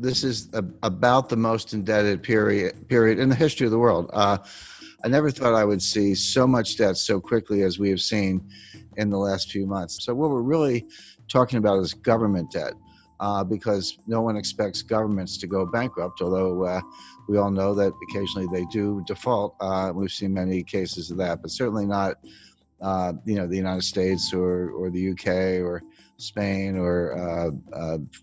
this is about the most indebted period in the history of the world. I never thought I would see so much debt so quickly as we have seen in the last few months. So what we're really talking about is government debt, because no one expects governments to go bankrupt, although we all know that occasionally they do default. We've seen many cases of that, but certainly not the United States or the UK or Spain or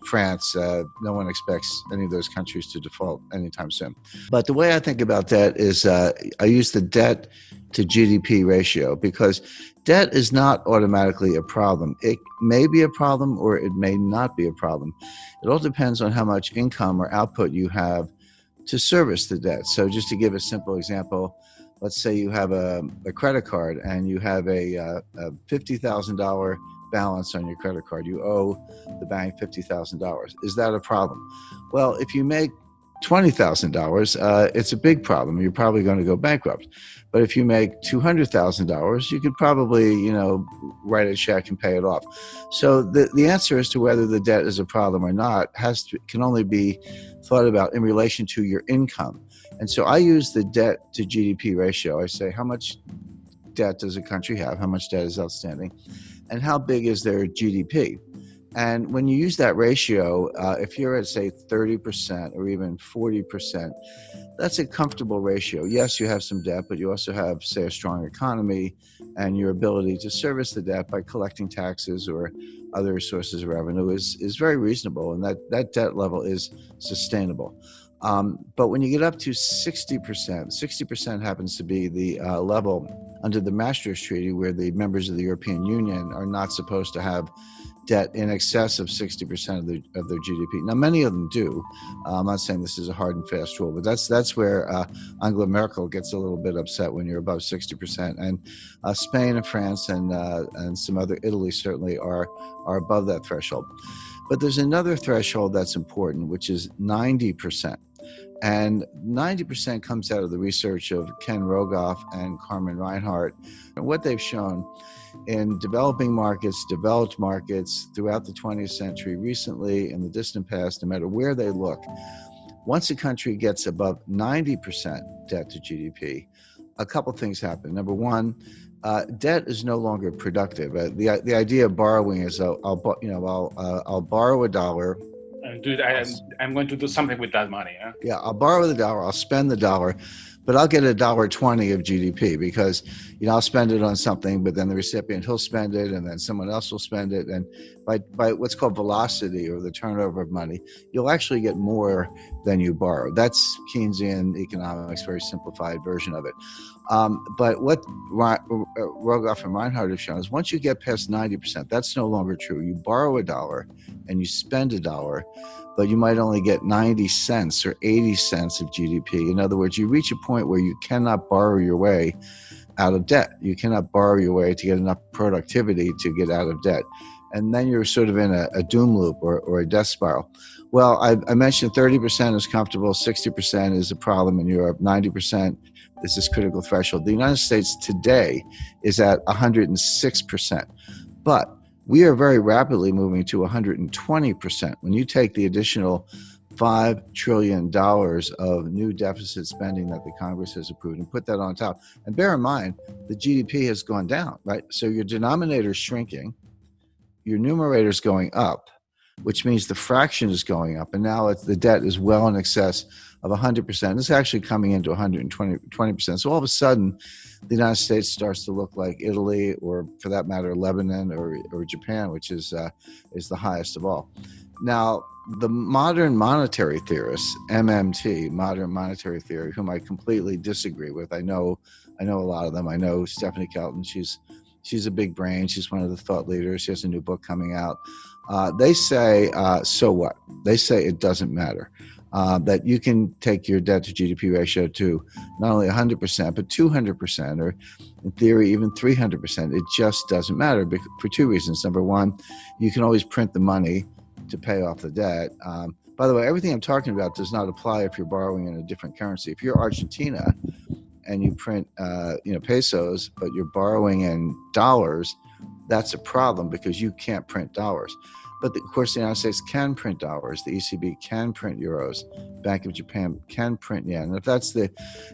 France. No one expects any of those countries to default anytime soon. But the way I think about debt is I use the debt to GDP ratio, because debt is not automatically a problem. It may be a problem or it may not be a problem. It all depends on how much income or output you have to service the debt. So just to give a simple example, let's say you have a credit card and you have a $50,000 balance on your credit card. You owe the bank $50,000. Is that a problem? Well, if you make $20,000, it's a big problem. You're probably going to go bankrupt. But if you make $200,000, you could probably, write a check and pay it off. So the answer as to whether the debt is a problem or not can only be thought about in relation to your income. And so I use the debt to GDP ratio. I say, how much debt does a country have? How much debt is outstanding? And how big is their GDP? And when you use that ratio, if you're at, say, 30% or even 40%, that's a comfortable ratio. Yes, you have some debt, but you also have, say, a strong economy and your ability to service the debt by collecting taxes or other sources of revenue is very reasonable, and that debt level is sustainable. But when you get up to 60% happens to be the level under the Maastricht Treaty, where the members of the European Union are not supposed to have debt in excess of 60% of their GDP. Now, many of them do. I'm not saying this is a hard and fast rule, but that's where Angela Merkel gets a little bit upset when you're above 60%. And Spain and France and some other, Italy certainly are above that threshold. But there's another threshold that's important, which is 90%. And 90% comes out of the research of Ken Rogoff and Carmen Reinhart. And what they've shown in developing markets, developed markets throughout the 20th century, recently, in the distant past, no matter where they look, once a country gets above 90% debt to GDP, a couple things happen. Number one, debt is no longer productive. The idea of borrowing is I'll borrow $1. I'm going to do something with that money. Huh? Yeah, I'll borrow the $1, I'll spend the $1, but I'll get $1.20 of GDP because, I'll spend it on something, but then the recipient, he'll spend it, and then someone else will spend it. And by what's called velocity, or the turnover of money, you'll actually get more than you borrow. That's Keynesian economics, very simplified version of it. But what Rogoff and Reinhart have shown is once you get past 90%, that's no longer true. You borrow $1 and you spend $1, but you might only get 90 cents or 80 cents of GDP. In other words, you reach a point where you cannot borrow your way out of debt. You cannot borrow your way to get enough productivity to get out of debt. And then you're sort of in a doom loop or a death spiral. Well, I mentioned 30% is comfortable, 60% is a problem in Europe, 90% is this critical threshold. The United States today is at 106%. But we are very rapidly moving to 120%. When you take the additional $5 trillion of new deficit spending that the Congress has approved and put that on top, and bear in mind, the GDP has gone down, right? So your denominator is shrinking, your numerator is going up, which means the fraction is going up, and now the debt is well in excess of 100%. It's actually coming into 120%. So all of a sudden, the United States starts to look like Italy, or for that matter, Lebanon or Japan, which is the highest of all. Now, the modern monetary theorists, MMT, modern monetary theory, whom I completely disagree with. I know a lot of them. I know Stephanie Kelton. She's a big brain. She's one of the thought leaders. She has a new book coming out. They say, so what? They say it doesn't matter. That you can take your debt to GDP ratio to not only 100%, but 200%, or in theory, even 300%. It just doesn't matter for two reasons. Number one, you can always print the money to pay off the debt. By the way, everything I'm talking about does not apply if you're borrowing in a different currency. If you're Argentina and you print pesos, but you're borrowing in dollars, that's a problem because you can't print dollars. But of course, the United States can print dollars. The ECB can print euros. Bank of Japan can print yen. And if that's the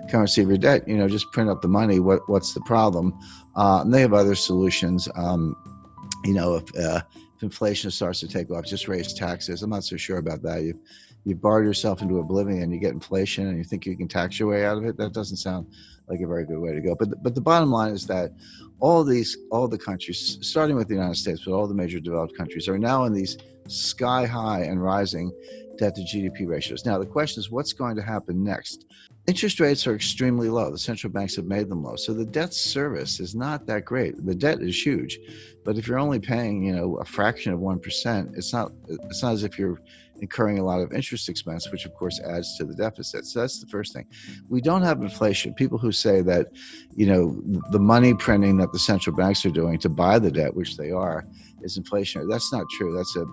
currency of your debt, just print up the money. What's the problem? And they have other solutions. If inflation starts to take off, just raise taxes. I'm not so sure about that. You've borrowed yourself into oblivion. You get inflation, and you think you can tax your way out of it. That doesn't sound like a very good way to go. But the bottom line is that all the countries, starting with the United States, but all the major developed countries, are now in these sky high and rising debt to GDP ratios. Now the question is, what's going to happen next? Interest rates are extremely low. The central banks have made them low. So the debt service is not that great. The debt is huge, but if you're only paying, a fraction of 1%, it's not as if you're incurring a lot of interest expense, which of course adds to the deficit. So that's the first thing. We don't have inflation. People who say that, the money printing that the central banks are doing to buy the debt, which they are, is inflationary. That's not true. That's a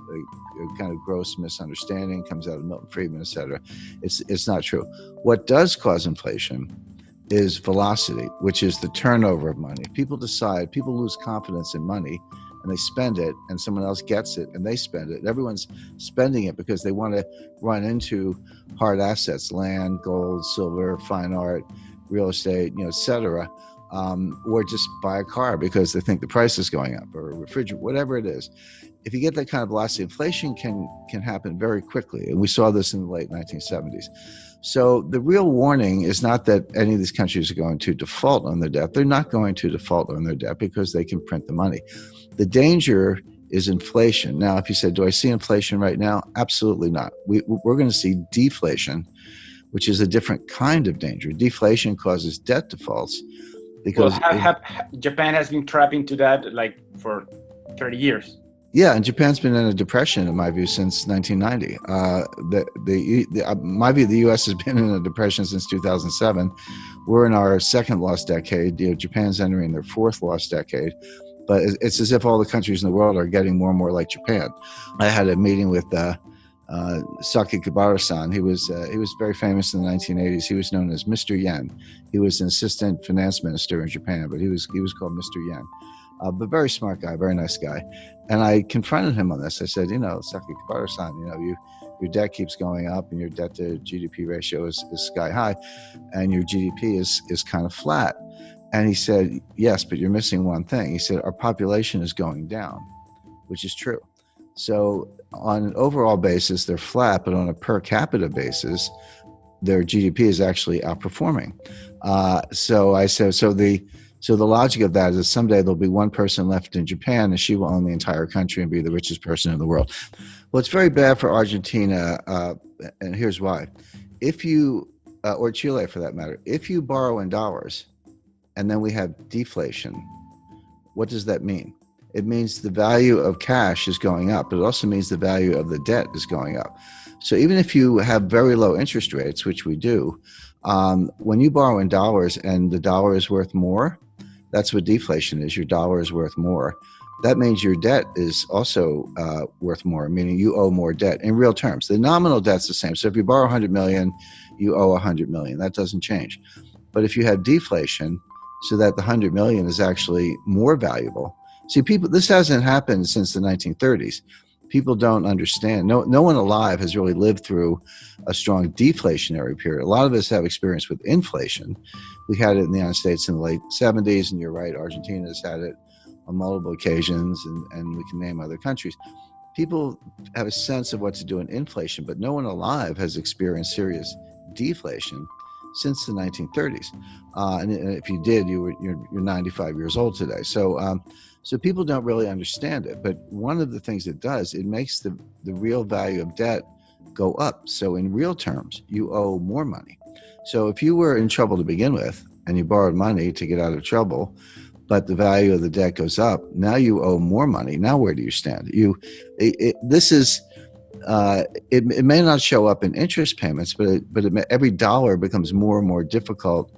kind of gross misunderstanding, comes out of Milton Friedman, et cetera. It's not true. What does cause inflation is velocity, which is the turnover of money. People lose confidence in money, and they spend it, and someone else gets it and they spend it. Everyone's spending it because they want to run into hard assets, land, gold, silver, fine art, real estate, et cetera, or just buy a car because they think the price is going up, or a refrigerator, whatever it is. If you get that kind of velocity, inflation can happen very quickly. And we saw this in the late 1970s. So the real warning is not that any of these countries are going to default on their debt. They're not going to default on their debt because they can print the money. The danger is inflation. Now, if you said, do I see inflation right now? Absolutely not. We're going to see deflation, which is a different kind of danger. Deflation causes debt defaults because Japan has been trapped into that for 30 years. Yeah, and Japan's been in a depression, in my view, since 1990. My view, the U.S. has been in a depression since 2007. We're in our second lost decade. Japan's entering their fourth lost decade. But it's as if all the countries in the world are getting more and more like Japan. I had a meeting with Sakakibara-san. He was very famous in the 1980s. He was known as Mr. Yen. He was an assistant finance minister in Japan, but he was called Mr. Yen. But very smart guy, very nice guy. And I confronted him on this. I said, Sakakibara-san, your debt keeps going up and your debt to GDP ratio is sky high and your GDP is kind of flat. And he said, yes, but you're missing one thing. He said, our population is going down, which is true. So on an overall basis, they're flat, but on a per capita basis, their GDP is actually outperforming. So I said, so the logic of that is that someday there'll be one person left in Japan and she will own the entire country and be the richest person in the world. Well, it's very bad for Argentina, and here's why. If you, or Chile for that matter, if you borrow in dollars and then we have deflation, what does that mean? It means the value of cash is going up, but it also means the value of the debt is going up. So even if you have very low interest rates, which we do, when you borrow in dollars and the dollar is worth more, that's what deflation is. Your dollar is worth more. That means your debt is also worth more, meaning you owe more debt in real terms. The nominal debt's the same. So if you borrow 100 million, you owe 100 million. That doesn't change. But if you have deflation, so that the 100 million is actually more valuable. See, this hasn't happened since the 1930s. People don't understand. No one alive has really lived through a strong deflationary period. A lot of us have experience with inflation. We had it in the United States in the late 70s, and you're right, Argentina's had it on multiple occasions, and we can name other countries. People have a sense of what to do in inflation, but no one alive has experienced serious deflation since the 1930s. And if you did, you're 95 years old today. So people don't really understand it. But one of the things it does, it makes the real value of debt go up. So in real terms, you owe more money. So if you were in trouble to begin with and you borrowed money to get out of trouble, but the value of the debt goes up, now you owe more money. Now where do you stand? It may not show up in interest payments, but every dollar becomes more and more difficult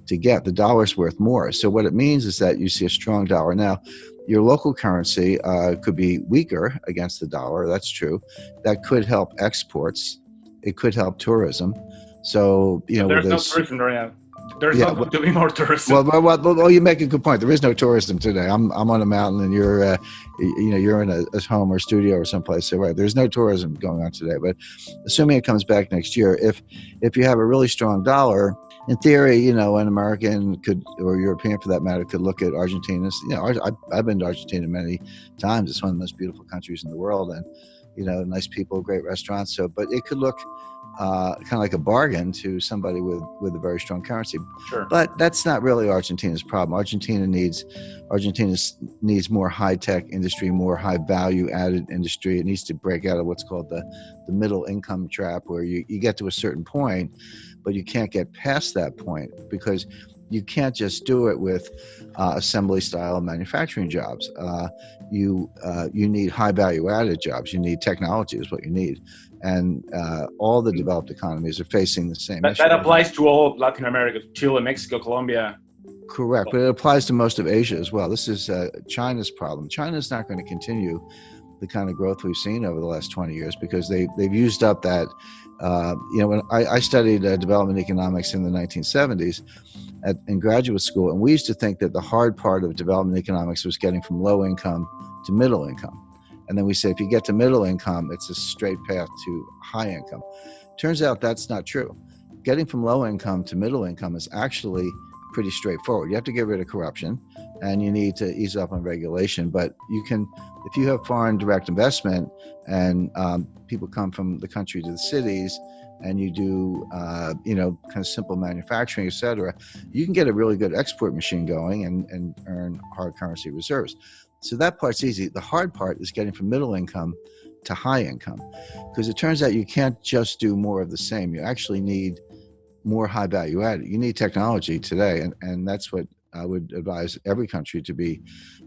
to get. The dollar's worth more. So what it means is that you see a strong dollar. Now, your local currency could be weaker against the dollar. That's true. That could help exports. It could help tourism. So, there's no tourism right now. There's Yeah, not going to be more tourism. well, you make a good point. There is no tourism today. I'm on a mountain, and you're in a home or studio or someplace. So right, there's no tourism going on today. But assuming it comes back next year, if you have a really strong dollar, in theory, an American could, or European for that matter, could look at Argentina. I've been to Argentina many times. It's one of the most beautiful countries in the world, and nice people, great restaurants. So, but it could look kind of like a bargain to somebody with a very strong currency. Sure. But that's not really Argentina's problem. Argentina needs more high-tech industry, more high-value-added industry. It needs to break out of what's called the middle income trap, where you get to a certain point, but you can't get past that point because you can't just do it with assembly style manufacturing jobs. You need high value added jobs. You need technology is what you need. And all the developed economies are facing the same issue. That applies to all of Latin America, Chile, Mexico, Colombia. Correct, but it applies to most of Asia as well. This is China's problem. China's not going to continue the kind of growth we've seen over the last 20 years because they've used up that. When I studied development economics in the 1970s in graduate school, and we used to think that the hard part of development economics was getting from low income to middle income. And then we say if you get to middle income, it's a straight path to high income. Turns out that's not true. Getting from low income to middle income is actually pretty straightforward. You have to get rid of corruption and you need to ease up on regulation. But you can, if you have foreign direct investment and people come from the country to the cities and you do, kind of simple manufacturing, et cetera, you can get a really good export machine going and earn hard currency reserves. So that part's easy. The hard part is getting from middle income to high income, because it turns out you can't just do more of the same. You actually need more high value added. You need technology today, and that's what I would advise every country to be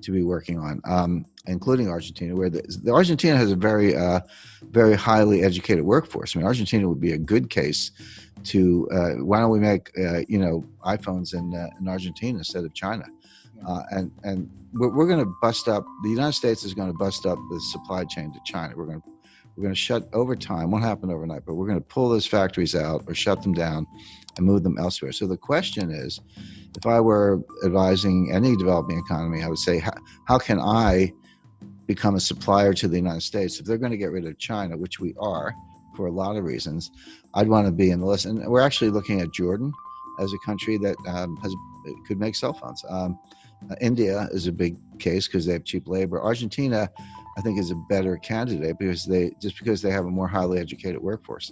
working on, including Argentina, where the Argentina has a very very highly educated workforce. I mean, Argentina would be a good case to why don't we make iPhones in Argentina instead of China, and we're going to bust up. The United States is going to bust up the supply chain to China. We're going to shut over time. Won't happen overnight, but we're going to pull those factories out or shut them down and move them elsewhere. So the question is, if I were advising any developing economy, I would say, how can I become a supplier to the United States? If they're going to get rid of China, which we are for a lot of reasons, I'd want to be in the list. And we're actually looking at Jordan as a country that could make cell phones. India is a big case because they have cheap labor. Argentina, I think, is a better candidate because they have a more highly educated workforce.